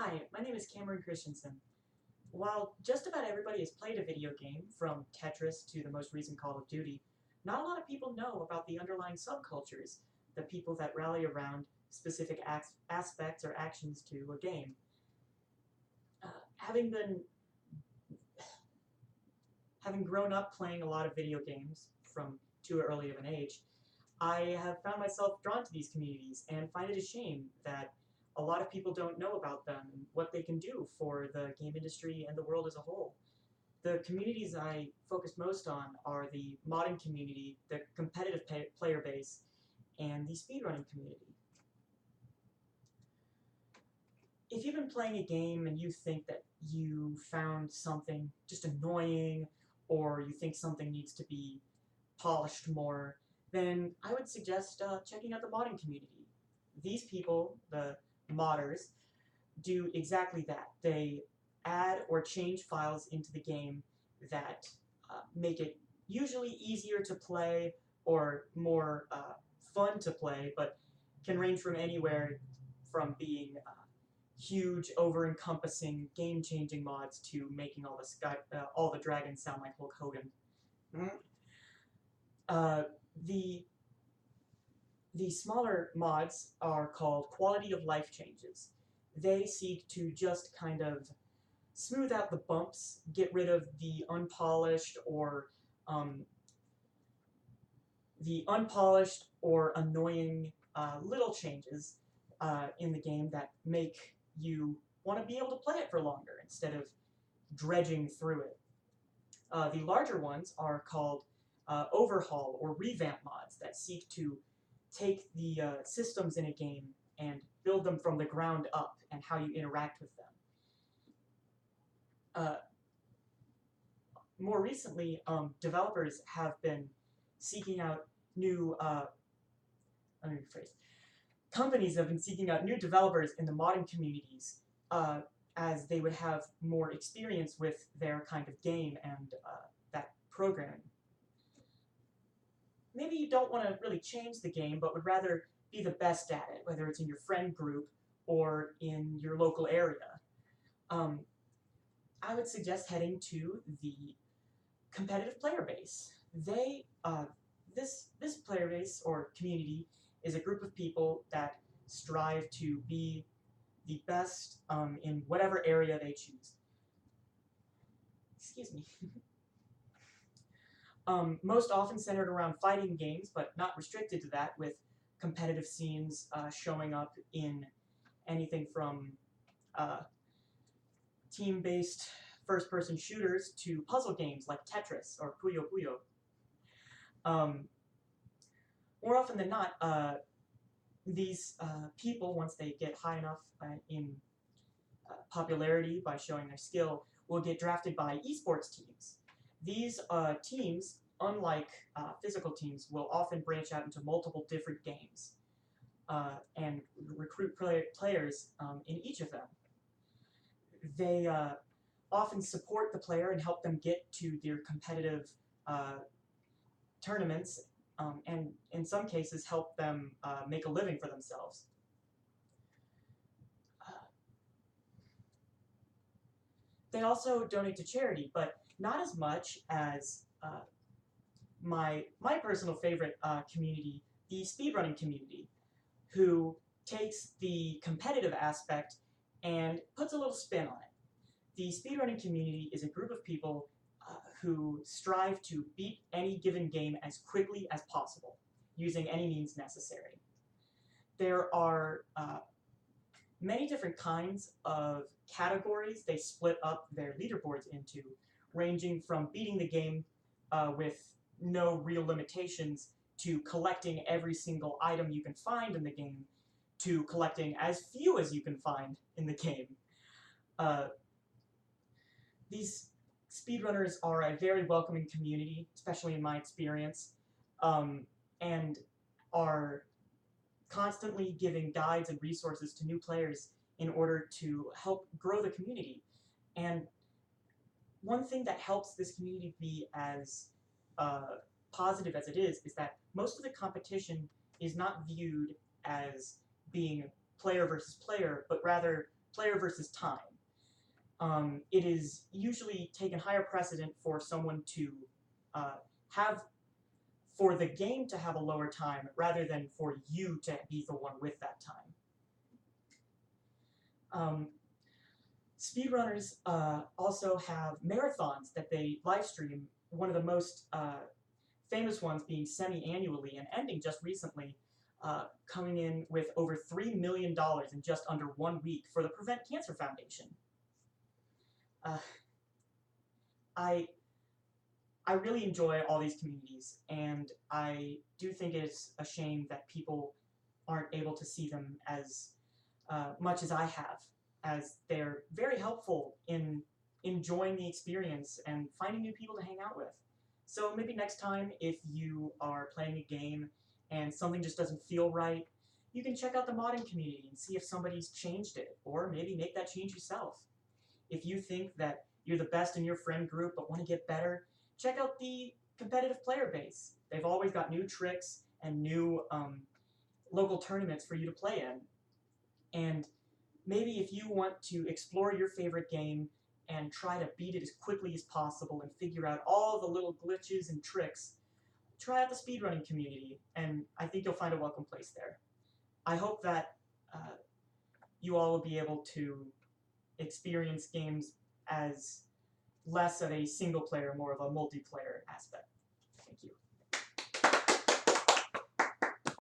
Hi, my name is Christensen. While just about everybody has played a video game, from Tetris to the most recent Call of Duty, not a lot of people know about the underlying subcultures, the people that rally around specific aspects or actions to a game. Uh, having been having grown up playing a lot of video games from too early of an age, I have found myself drawn to these communities and find it a shame that a lot of people don't know about them and what they can do for the game industry and the world as a whole. The communities I focus most on are the modding community, the competitive player base, and the speedrunning community. If you've been playing a game and you think that you found something just annoying, or you think something needs to be polished more, then I would suggest checking out the modding community. These people, the modders, do exactly that. They add or change files into the game that make it usually easier to play or more fun to play, but can range from anywhere from being huge, over-encompassing, game-changing mods to making all the dragons sound like Hulk Hogan. Uh, the the smaller mods are called quality of life changes. They seek to just kind of smooth out the bumps, get rid of um, the unpolished or annoying little changes in the game that make you want to be able to play it for longer instead of dredging through it. The larger ones are called overhaul or revamp mods that seek to take the systems in a game and build them from the ground up and how you interact with them. More recently, developers have been seeking out new, let me rephrase, companies have been seeking out new developers in the modding communities as they would have more experience with their kind of game and that programming. Maybe you don't want to really change the game, but would rather be the best at it, whether it's in your friend group or in your local area. I would suggest heading to the competitive player base. This player base or community is a group of people that strive to be the best in whatever area they choose. Excuse me. Most often centered around fighting games, but not restricted to that, with competitive scenes showing up in anything from team-based first-person shooters to puzzle games like Tetris or Puyo Puyo. More often than not, these people, once they get high enough in popularity by showing their skill, will get drafted by esports teams. These teams, unlike physical teams, will often branch out into multiple different games and recruit players in each of them. They often support the player and help them get to their competitive tournaments, and in some cases help them make a living for themselves. They also donate to charity, but not as much as my personal favorite community, the speedrunning community, who takes the competitive aspect and puts a little spin on it. The speedrunning community is a group of people who strive to beat any given game as quickly as possible, using any means necessary. There are many different kinds of categories they split up their leaderboards into, ranging from beating the game with no real limitations to collecting every single item you can find in the game to collecting as few as you can find in the game. These speedrunners are a very welcoming community, especially in my experience, and are constantly giving guides and resources to new players in order to help grow the community. And one thing that helps this community be as positive as it is that most of the competition is not viewed as being player versus player, but rather player versus time. It is usually taken higher precedent for someone to have, for the game to have a lower time rather than for you to be the one with that time. Speedrunners also have marathons that they live stream, one of the most famous ones being semi-annually and ending just recently, coming in with over $3 million in just under 1 week for the Prevent Cancer Foundation. I really enjoy all these communities, and I do think it's a shame that people aren't able to see them as much as I have, as they're very helpful in enjoying the experience and finding new people to hang out with. So maybe next time, if you are playing a game and something just doesn't feel right, you can check out the modding community and see if somebody's changed it, or maybe make that change yourself. If you think that you're the best in your friend group but want to get better, check out the competitive player base. They've always got new tricks and new local tournaments for you to play in. And maybe if you want to explore your favorite game and try to beat it as quickly as possible and figure out all the little glitches and tricks, try out the speedrunning community, and I think you'll find a welcome place there. I hope that you all will be able to experience games as less of a single player, more of a multiplayer aspect. Thank you.